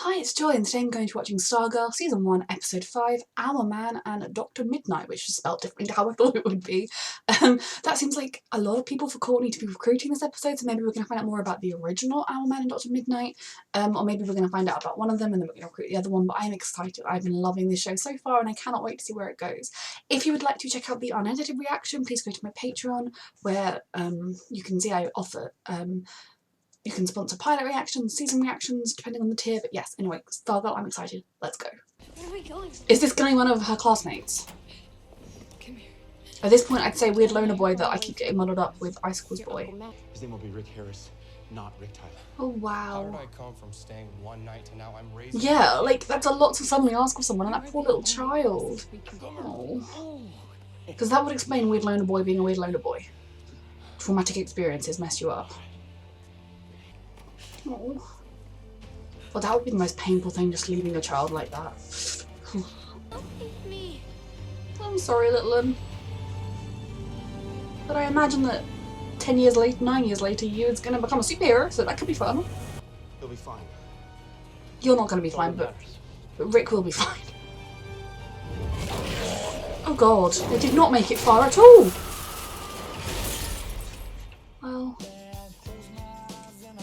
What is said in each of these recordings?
Hi, it's Joy, and today I'm going to be watching Stargirl Season 1, Episode 5, Hourman and Dr. Mid-Nite, which is spelled differently to how I thought it would be. That seems like a lot of people for Courtney to be recruiting this episode, so maybe we're going to find out more about the original Hourman and Dr. Mid-Nite, or maybe we're going to find out about one of them and then we're going to recruit the other one, but I am excited. I've been loving this show so far and I cannot wait to see where it goes. If you would like to check out the unedited reaction, please go to my Patreon, where you can see I offer you can sponsor pilot reactions, season reactions, depending on the tier, but yes, anyway, Stargirl, I'm excited. Let's go. Where are we going? Is this going to be one of her classmates? Come here. At this point, I'd say Weird Loner Boy that I keep getting muddled up with Icicle's boy. His name will be Rick Harris, not Rick Tyler. Oh, wow. How did I come from staying one night to now I'm raising... Yeah, like, that's a lot to suddenly ask of someone, and that poor little child. Oh. Because that would explain Weird Loner Boy being a Weird Loner Boy. Traumatic experiences mess you up. Oh. Well, that would be the most painful thing, just leaving a child like that. I'm sorry, little one. But I imagine that 10 years later, 9 years later, you're going to become a superhero, so that could be fun. He'll be fine. You're not going to be fine, but Rick will be fine. Oh god, they did not make it far at all! Well...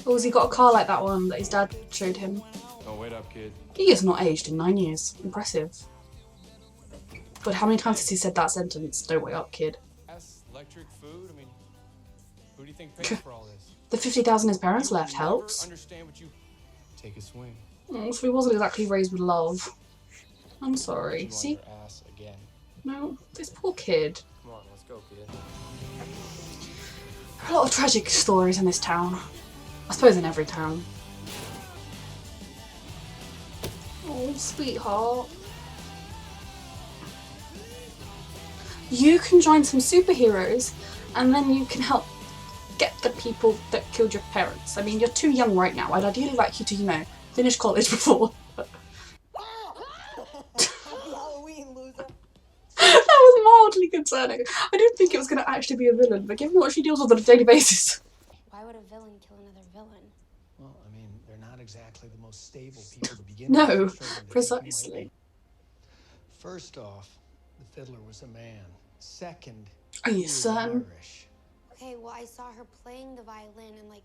Oh, has he got a car like that one that his dad showed him? Oh, wait up, kid. He has not aged in 9 years. Impressive. But how many times has he said that sentence? Don't wait up, kid. Electric food? I mean, who do you think pays for all this? The 50,000 his parents left helps. Understand what you... Take a swing. Oh, so he wasn't exactly raised with love. I'm sorry. See? Ass again. No, this poor kid. Come on, let's go, kid. There are a lot of tragic stories in this town. I suppose in every town. Oh, sweetheart. You can join some superheroes and then you can help get the people that killed your parents. I mean, you're too young right now. I'd ideally like you to, you know, finish college before. That was mildly concerning. I didn't think it was going to actually be a villain, but given what she deals with on a daily basis. Why would a villain kill another villain? Well, I mean, they're not exactly the most stable people to begin No, with. precisely. First off, the fiddler was a man. Second, Are you he was certain? Irish. Okay, well, I saw her playing the violin in like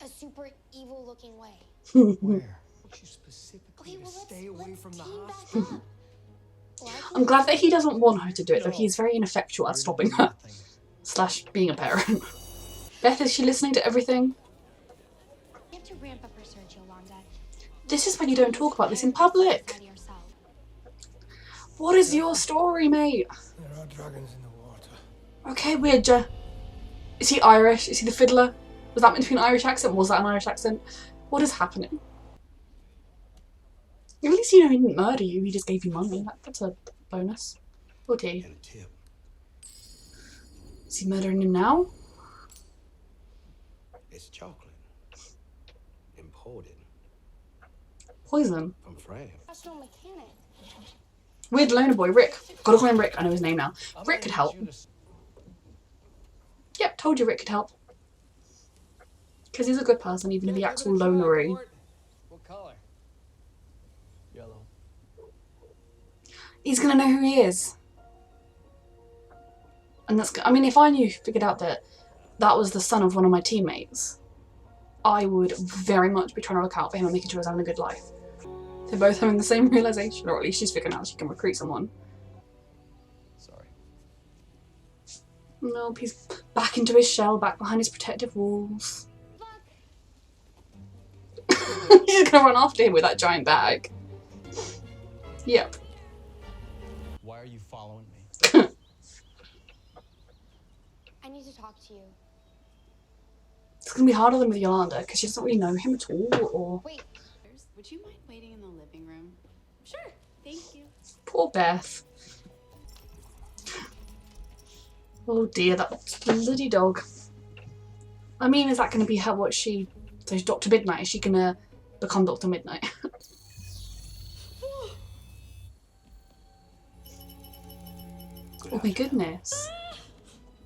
a super evil looking way. Where? She specifically Okay, to well, stay away let's from the team back hospital. up. Well, I'm glad that he doesn't want her to do it, though. No. He's very ineffectual at You're stopping doing her. nothing. Slash being a parent. Beth, is she listening to everything? you have to ramp up research, Yolanda. This is when you don't talk about this in public. What is your story, mate? There are dragons in the water. Okay, weird. Is he Irish? Is he the fiddler? Was that meant to be an Irish accent? Was that an Irish accent? What is happening? At least, you know, he didn't murder you. He just gave you money. That's a bonus. Okay. And a tip. Is he murdering him now? It's chocolate. Imported Poison. from France. Professional mechanic. Weird Loner Boy, Rick. Gotta call him Rick. I know his name now. Rick could help. Yep, told you Rick could help. Because he's a good person, even if he acts all lonery. What color? Yellow. He's gonna know who he is. And that's, I mean, if I figured out that that was the son of one of my teammates, I would very much be trying to look out for him and making sure he's having a good life. They're both having the same realization, or at least she's figuring out she can recruit someone. Sorry. Nope, he's back into his shell, back behind his protective walls. He's gonna run after him with that giant bag. Yep. Why are you following me? I need to talk to you. It's gonna be harder than with Yolanda, because she doesn't really know him at all, or... Wait. Would you mind waiting in the living room? Sure, thank you. Poor Beth. Oh dear, that bloody dog. I mean, is that going to be her, what she... So Dr. Mid-Nite, is she going to become Dr. Mid-Nite? Oh my goodness.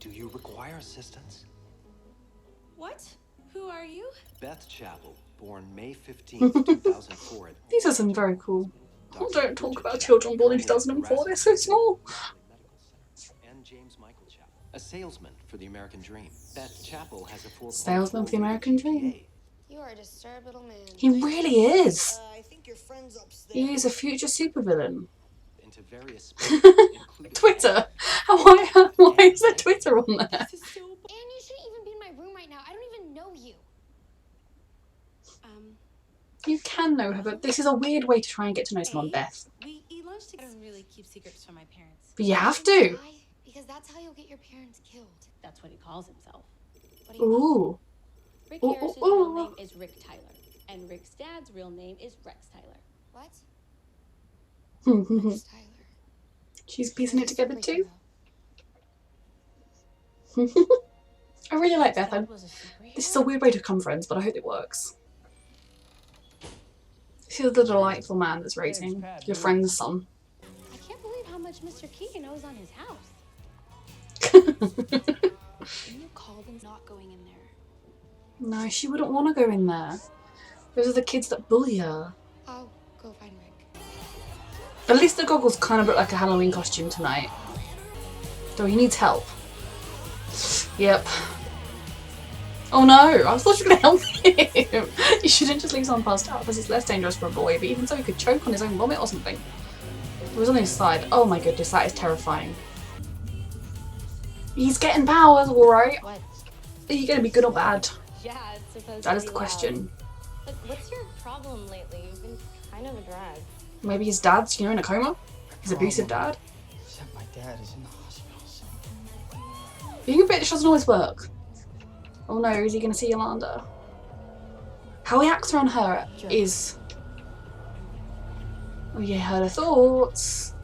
Do you require assistance? What? Who are you? Beth Chapel, born May 15th, 2004. These are some very cool. Oh, don't talk about children born in 2004, they're so small. And James Michael Chappell, a salesman for the American Dream. Beth Chappell has a 4.4 Salesman for the American Dream. You are a disturbed little man. He really is. I think your friend's upstairs. He is a future supervillain. Into various spaces, including Twitter? Why is there Twitter on there? And you shouldn't even be in my room right now. I don't even know you. You can know her, but this is a weird way to try and get to know someone, Beth. We eat lunch together. I don't really keep secrets from my parents. But you have to. Why? Because that's how you'll get your parents killed. That's what he calls himself. What do you mean? Ooh. Rick Ooh, Harris's ooh, real ooh. name is Rick Tyler, and Rick's dad's real name is Rex Tyler. What? Hmm. Rex Tyler. She's piecing it together too. Superhero. I really like Beth. Dad was a superhero? This is a weird way to become friends, but I hope it works. She's the delightful man that's raising your friend's son. I can't believe how much Mr. Keegan knows on his house. Can you call them not going in there? No, she wouldn't want to go in there. Those are the kids that bully her. I'll go find Rick. At least the goggles kind of look like a Halloween costume tonight. Though he needs help. Yep. Oh no, I was thought you were going to help him. You shouldn't just leave someone passed out because it's less dangerous for a boy, but even so he could choke on his own vomit or something. It was on his side. Oh my goodness, that is terrifying. He's getting powers, alright. What? Are you going to be good or bad? Yeah, it's supposed That to is be the question. Loud. Look, what's your problem lately? You've been kind of a drag. Maybe his dad's, in a coma? His abusive dad? Except my dad is in the hospital, so... Being a bitch doesn't always work. Oh no, is he going to see Yolanda? How he acts around her is... Oh yeah, heard her thoughts.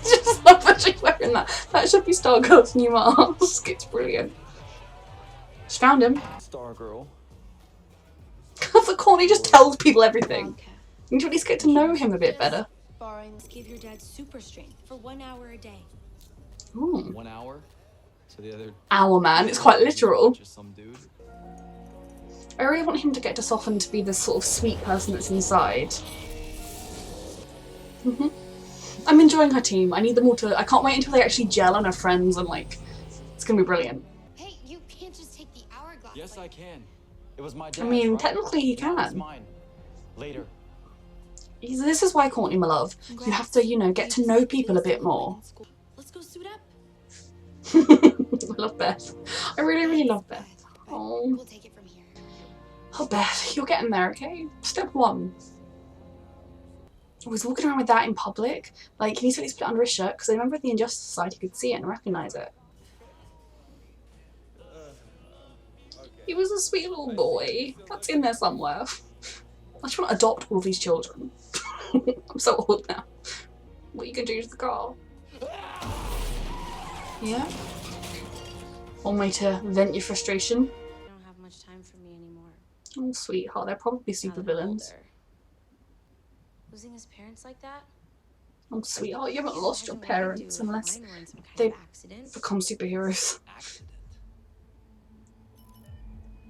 Just love that she's wearing that. That should be Stargirl's new mask. It's brilliant. She found him. Stargirl. The corny just tells people everything. Wildcat. You need to at least get to know him a bit better. Borrowing this gave your dad super strength for 1 hour a day. Ooh. 1 hour. So the other. Hourman, it's quite literal. Just some dude. I really want him to get to soften to be this sort of sweet person that's inside. I'm enjoying her team. I need them all to... I can't wait until they actually gel and are friends and like... It's gonna be brilliant. Hey, you can't just take the hourglass. Yes, like, I can. It was my dad's, I mean, right? technically he Now it's can. mine. Later. This is why, Courtney, my love, you have to, get to know people a bit more. Let's go suit up. I love Beth. I really, really love Beth. but Oh. We'll take it from here. Oh, Beth, you're getting there, okay? Step 1. I was walking around with that in public. Like, he needs to at least put it under his shirt, because I remember at the Injustice side he could see it and recognise it. He was a sweet little boy. That's in there somewhere. I just want to adopt all these children. I'm so old now. What are you going to do to the car? Yeah? One way to vent your frustration. You don't have much time for me anymore. Oh, sweetheart, they're probably Now super that I'm villains. older. Losing his parents like that? Oh, sweetheart, you haven't lost your Imagine what I'd do parents if unless mine were in some kind they of accident. become superheroes. Accident.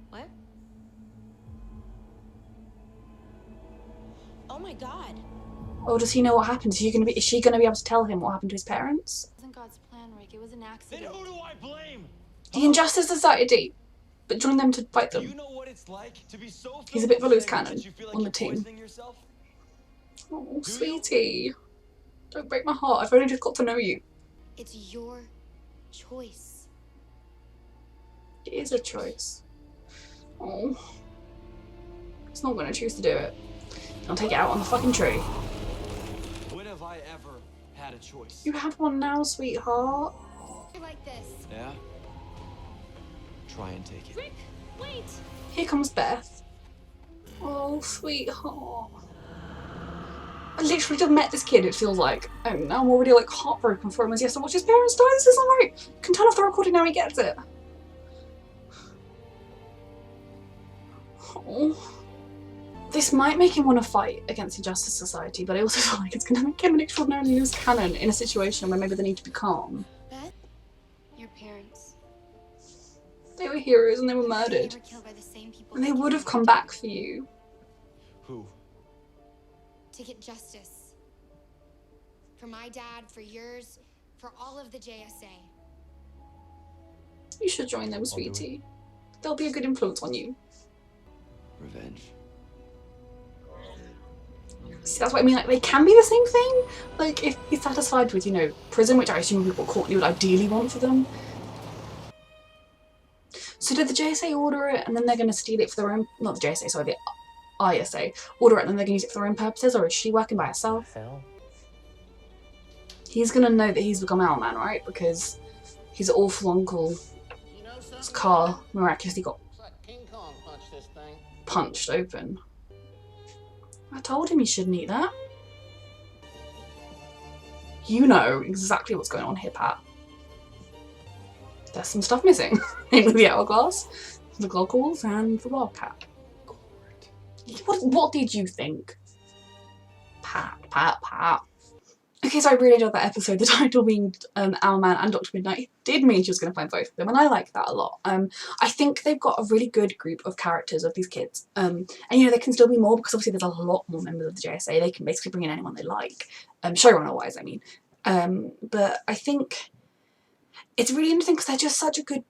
What? Oh my god. Oh, does he know what happened? Is she gonna be able to tell him what happened to his parents? It wasn't God's plan, Rick. It was an Then accident. who do I blame? The Injustice Society, but join them to fight Do them. you know what it's like to be so He's a bit of a filled with loose anger cannon that you feel like on the you're team. poisoning yourself? Oh, sweetie, don't break my heart. I've only just got to know you. It's your choice. It is a choice. Oh, it's not gonna choose to do it. I'll take it out on the fucking tree. When have I ever had a choice? You have one now, sweetheart. You're like this. Yeah? Try and take it. Rick, wait! Here comes Beth. Oh, sweetheart. I literally just met this kid, it feels like. And now I'm already like heartbroken for him as he has to watch his parents die. This isn't right. You can turn off the recording now he gets it. Oh. This might make him want to fight against the Justice Society, but I also feel like it's going to make him an extraordinarily loose cannon in a situation where maybe they need to be calm. Beth? Your parents. They were heroes and they were They murdered. were killed by the same people And they would have come back for you. Who? To get justice. For my dad, for yours, for all of the JSA. You should join them, sweetie. They'll be a good influence on you. Revenge. See, that's what I mean, like, they can be the same thing. Like, if he's satisfied with, you know, prison, which I assume people Courtney would ideally want for them. So did the JSA order it and then they're going to steal it for their own, not the JSA, sorry, the ISA, order it and then they're going to use it for their own purposes, or is she working by herself? Hell. He's going to know that he's become Hourman, right? Because his awful uncle's car miraculously got punched open. I told him he shouldn't eat that. You know exactly what's going on here, Pat. There's some stuff missing. Namely the hourglass, the goggles, and the wildcat. What did you think? Pat. Okay, so I really enjoyed that episode. The title being Hourman and Dr. Mid-Nite did mean she was going to find both of them, and I like that a lot. I think they've got a really good group of characters of these kids, and you know, there can still be more because obviously there's a lot more members of the JSA. They can basically bring in anyone they like, showrunner-wise, I mean. But I think it's really interesting because they're just such a good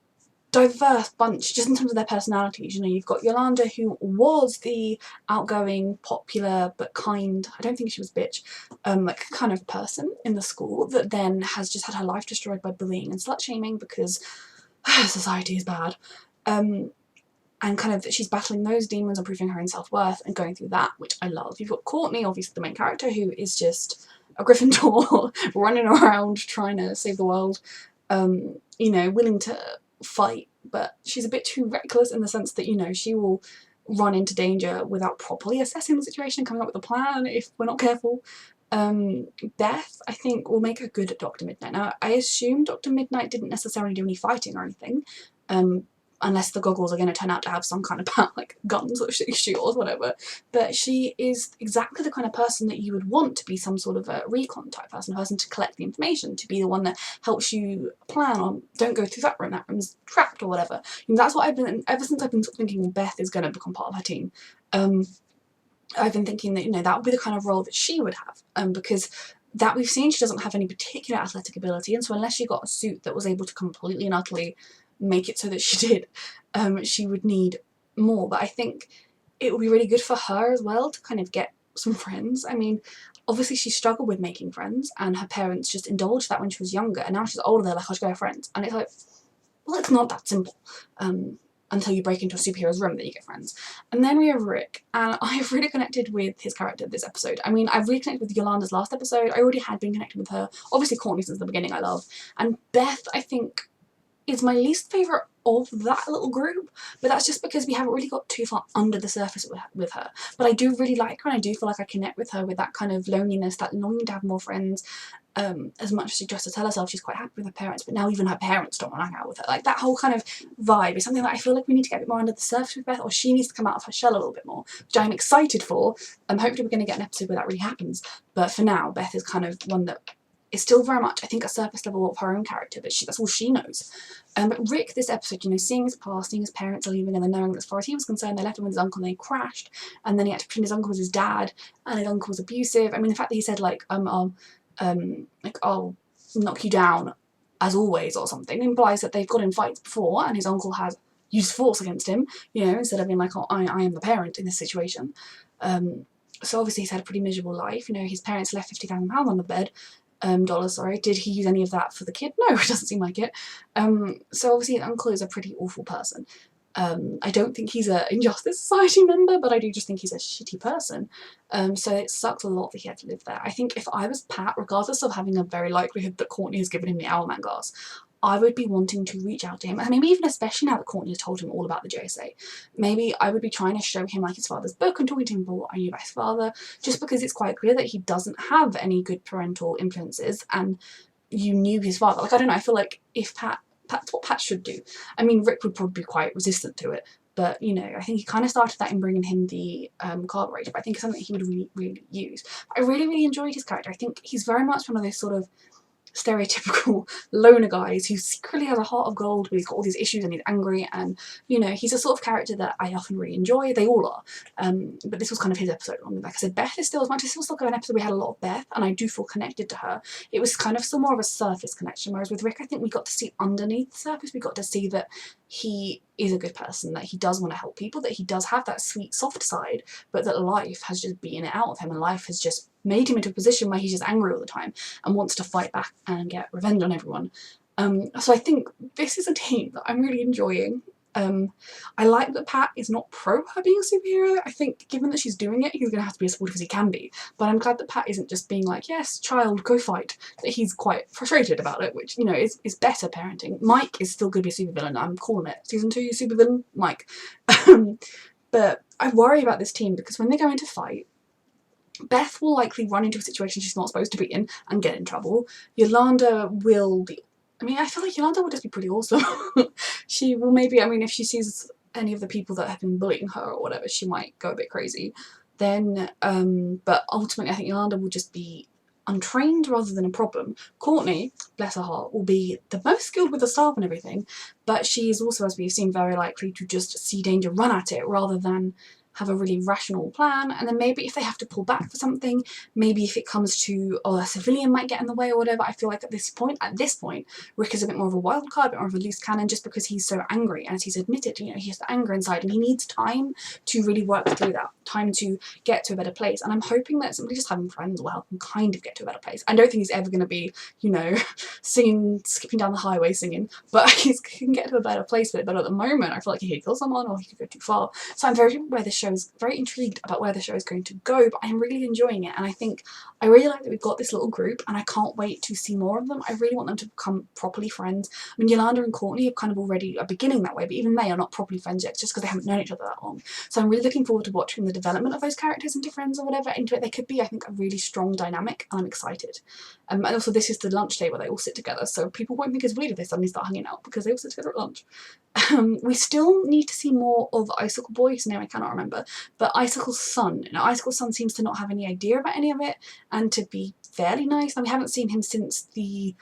diverse bunch, just in terms of their personalities. You know, you've got Yolanda, who was the outgoing, popular, but kind, I don't think she was a bitch, like kind of person in the school that then has just had her life destroyed by bullying and slut-shaming because society is bad. And kind of she's battling those demons and proving her own self-worth and going through that, which I love. You've got Courtney, obviously the main character, who is just a Gryffindor running around trying to save the world, you know, willing to fight, but she's a bit too reckless in the sense that, you know, she will run into danger without properly assessing the situation and coming up with a plan if we're not careful. Beth, I think, will make a good Dr. Mid-Nite. Now, I assume Dr. Mid-Nite didn't necessarily do any fighting or anything, unless the goggles are going to turn out to have some kind of like guns or shoot or whatever. But she is exactly the kind of person that you would want to be some sort of a recon type person, a person to collect the information, to be the one that helps you plan on, don't go through that room's trapped or whatever. And that's what I've been, ever since I've been thinking Beth is going to become part of her team. I've been thinking that, you know, that would be the kind of role that she would have, because that we've seen she doesn't have any particular athletic ability, and so unless she got a suit that was able to completely and utterly make it so that she did, she would need more. But I think it would be really good for her as well to kind of get some friends. I mean, obviously she struggled with making friends and her parents just indulged that when she was younger, and now she's older, they're like, oh, she's got friends. And it's like, well, it's not that simple. Until you break into a superhero's room that you get friends. And then we have Rick, and I've really connected with his character this episode. I mean, I've really connected with Yolanda's last episode. I already had been connected with her. Obviously Courtney since the beginning I love. And Beth, I think, is my least favourite of that little group, but that's just because we haven't really got too far under the surface with her. But I do really like her, and I do feel like I connect with her with that kind of loneliness, that longing to have more friends, as much as she tries to tell herself she's quite happy with her parents, but now even her parents don't want to hang out with her. Like, that whole kind of vibe is something that I feel like we need to get a bit more under the surface with Beth, or she needs to come out of her shell a little bit more, which I'm excited for. Hopefully we're going to get an episode where that really happens, but for now Beth is kind of one that is still very much, I think, a surface level of her own character, but that's all she knows. But Rick, this episode, you know, seeing his past, seeing his parents are leaving, and then knowing that as far as he was concerned, they left him with his uncle and they crashed, and then he had to pretend his uncle was his dad, and his uncle was abusive. I mean, the fact that he said, like, I'll knock you down as always or something, implies that they've got in fights before, and his uncle has used force against him, you know, instead of being like, oh, I am the parent in this situation. So obviously he's had a pretty miserable life. You know, his parents left £50,000 on the bed. Dollars, sorry. Did he use any of that for the kid? No, it doesn't seem like it. So obviously his uncle is a pretty awful person. I don't think he's a Injustice Society member, but I do just think he's a shitty person. So it sucks a lot that he had to live there. I think if I was Pat, regardless of having a very likelihood that Courtney has given him the Hourman glass, I would be wanting to reach out to him, and maybe even especially now that Courtney has told him all about the JSA, maybe I would be trying to show him like his father's book and talking to him about what I knew about his father, just because it's quite clear that he doesn't have any good parental influences, and you knew his father. Like, I don't know, I feel like if Pat's what Pat should do. I mean, Rick would probably be quite resistant to it, but, you know, I think he kind of started that in bringing him the carburetor, but I think it's something that he would really, really use. I really, really enjoyed his character. I think he's very much one of those sort of stereotypical loner guy who secretly has a heart of gold, but he's got all these issues and he's angry, and you know, he's a sort of character that I often really enjoy. They all are. But this was kind of his episode. Like I said, Beth is still, as much as it was like an episode we had a lot of Beth, and I do feel connected to her, it was kind of still more of a surface connection, whereas with Rick I think we got to see underneath the surface. We got to see that he is a good person, that he does want to help people, that he does have that sweet soft side, but that life has just beaten it out of him, and life has just made him into a position where he's just angry all the time and wants to fight back and get revenge on everyone. So I think this is a team that I'm really enjoying. I like that Pat is not pro her being a superhero. I think given that she's doing it, he's going to have to be as supportive as he can be. But I'm glad that Pat isn't just being like, yes, child, go fight. That he's quite frustrated about it, which, you know, is better parenting. Mike is still going to be a supervillain. I'm calling it. Season 2, supervillain, Mike. But I worry about this team because when they go into fight, Beth will likely run into a situation she's not supposed to be in and get in trouble. Yolanda will be... I mean, I feel like Yolanda will just be pretty awesome. She will maybe, I mean, if she sees any of the people that have been bullying her or whatever, she might go a bit crazy. Then, but ultimately I think Yolanda will just be untrained rather than a problem. Courtney, bless her heart, will be the most skilled with the staff and everything, but she is also, as we've seen, very likely to just see danger, run at it, rather than have a really rational plan. And then maybe if they have to pull back for something, maybe if it comes to, oh, a civilian might get in the way or whatever, I feel like at this point, Rick is a bit more of a wild card, a bit more of a loose cannon, just because he's so angry, and as he's admitted, you know, he has the anger inside and he needs time to really work through that, time to get to a better place. And I'm hoping that simply just having friends will help him kind of get to a better place. I don't think he's ever going to be, you know, singing, skipping down the highway singing, but he can get to a better place with it. But at the moment, I feel like he could kill someone or he could go too far. So I'm very intrigued about where the show is going to go, but I'm really enjoying it, and I think I really like that we've got this little group, and I can't wait to see more of them. I really want them to become properly friends. I mean, Yolanda and Courtney are kind of already beginning that way, but even they are not properly friends yet, just because they haven't known each other that long. So I'm really looking forward to watching the development of those characters into friends or whatever. Into it, they could be, I think, a really strong dynamic, and I'm excited. And also, this is the lunch day where they all sit together, so people won't think it's weird if they suddenly start hanging out because they all sit together at lunch. We still need to see more of Icicle Boy, whose name I cannot remember, but Icicle's son. Now, Icicle's son seems to not have any idea about any of it and to be fairly nice. Now, we haven't seen him since the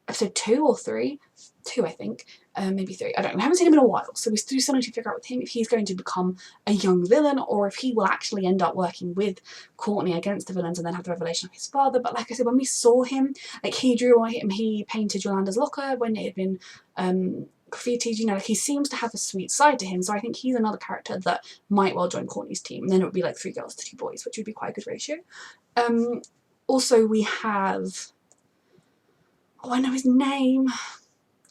episode 2 or 3. 2, I think. Maybe 3. I don't know. We haven't seen him in a while, so we still need to figure out with him if he's going to become a young villain or if he will actually end up working with Courtney against the villains and then have the revelation of his father. But like I said, when we saw him, like he painted Yolanda's locker when it had been graffitied, you know, like he seems to have a sweet side to him, so I think he's another character that might well join Courtney's team, and then it would be like 3 girls to 2 boys, which would be quite a good ratio. Also we have, oh, I know his name,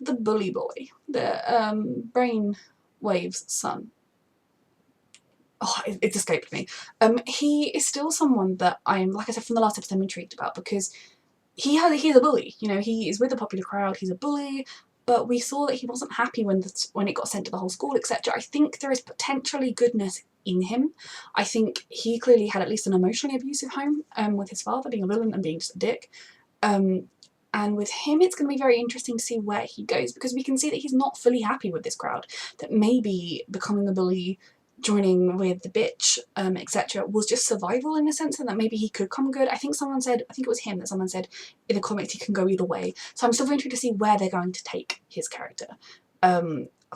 the bully boy, the Brain Wave's son. Oh, it's escaped me. He is still someone that I'm, like I said from the last episode, I'm intrigued about, because he's a bully, you know, he is with the popular crowd, he's a bully, but we saw that he wasn't happy when it got sent to the whole school, etc. I think there is potentially goodness in him. I think he clearly had at least an emotionally abusive home, with his father being a villain and being just a dick. And with him, it's going to be very interesting to see where he goes, because we can see that he's not fully happy with this crowd, that maybe becoming a bully, joining with the bitch, etc. was just survival in a sense, and that maybe he could come good. I think it was him that someone said in the comics he can go either way. So I'm still very intrigued to see where they're going to take his character.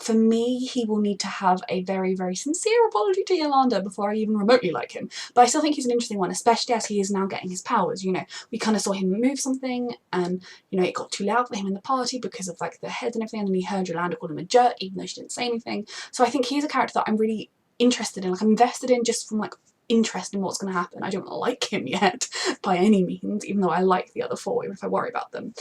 For me, he will need to have a very, very sincere apology to Yolanda before I even remotely like him. But I still think he's an interesting one, especially as he is now getting his powers, you know. We kind of saw him move something and, you know, it got too loud for him in the party because of, like, the head and everything, and he heard Yolanda call him a jerk, even though she didn't say anything. So I think he's a character that I'm really interested in, like, I'm invested in just from, like, interest in what's going to happen. I don't like him yet, by any means, even though I like the other 4, even if I worry about them.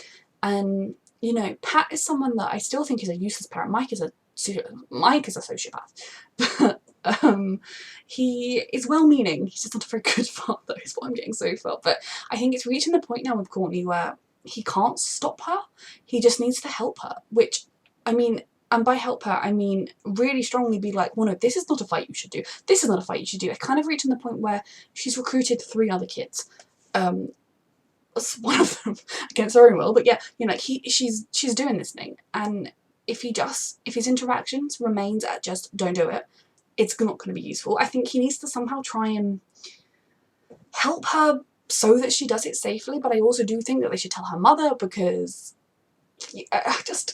And, you know, Pat is someone that I still think is a useless parent. Mike is a sociopath, but he is well-meaning. He's just not a very good father, is what I'm getting so far. But I think it's reaching the point now with Courtney where he can't stop her. He just needs to help her, which, I mean, and by help her, I mean really strongly be like, well, no, this is not a fight you should do. This is not a fight you should do. It's kind of reaching the point where she's recruited 3 other kids. One of them against her own will, but yeah, you know, like she's doing this thing, and if his interactions remains at just don't do it, it's not going to be useful. I think he needs to somehow try and help her so that she does it safely, but I also do think that they should tell her mother, because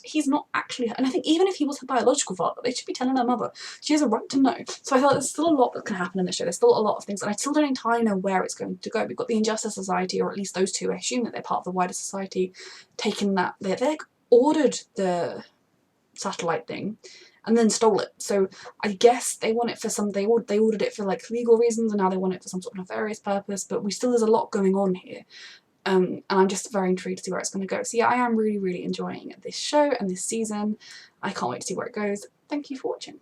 he's not actually, and I think even if he was her biological father, they should be telling her mother. She has a right to know. So I feel like there's still a lot that can happen in the show. There's still a lot of things, and I still don't entirely know where it's going to go. We've got the Injustice Society, or at least those two, I assume that they're part of the wider society, taking that, they ordered the satellite thing and then stole it. So I guess they want it for some, they ordered it for like legal reasons, and now they want it for some sort of nefarious purpose, but there's a lot going on here. And I'm just very intrigued to see where it's going to go. So yeah, I am really, really enjoying this show and this season. I can't wait to see where it goes. Thank you for watching.